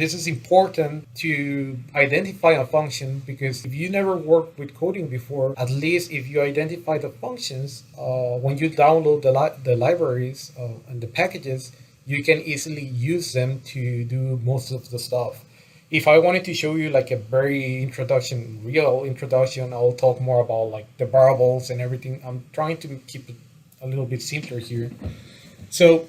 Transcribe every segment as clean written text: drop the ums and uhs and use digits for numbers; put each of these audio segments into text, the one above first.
This is important to identify a function because if you never worked with coding before, at least if you identify the functions, when you download the libraries and the packages, you can easily use them to do most of the stuff. If I wanted to show you like a very real introduction, I'll talk more about like the variables and everything. I'm trying to keep it a little bit simpler here. So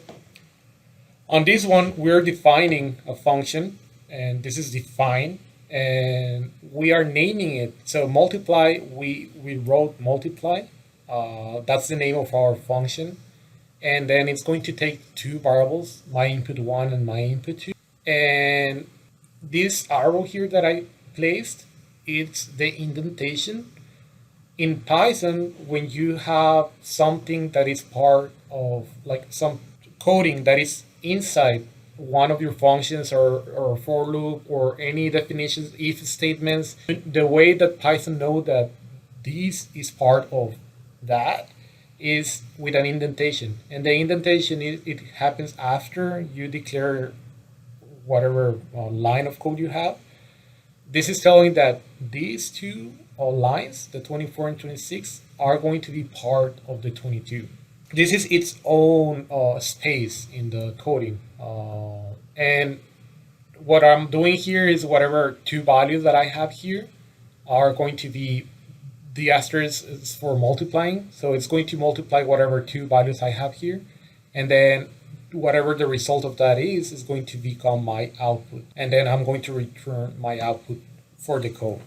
on this one, we're defining a function, and this is defined, and we are naming it. So multiply, we wrote multiply. That's the name of our function. And then it's going to take two variables, my input one and my input two. And this arrow here that I placed, it's the indentation. In Python, when you have something that is part of like some coding that is inside one of your functions or for loop or any definitions, if statements, the way that Python know that this is part of that is with an indentation. And the indentation, it happens after you declare whatever line of code you have. This is telling that these two lines, the 24 and 26, are going to be part of the 22. This is its own space in the coding. And what I'm doing here is whatever two values that I have here are going to be, the asterisk is for multiplying. So it's going to multiply whatever two values I have here. And then whatever the result of that is going to become my output. And then I'm going to return my output for the code.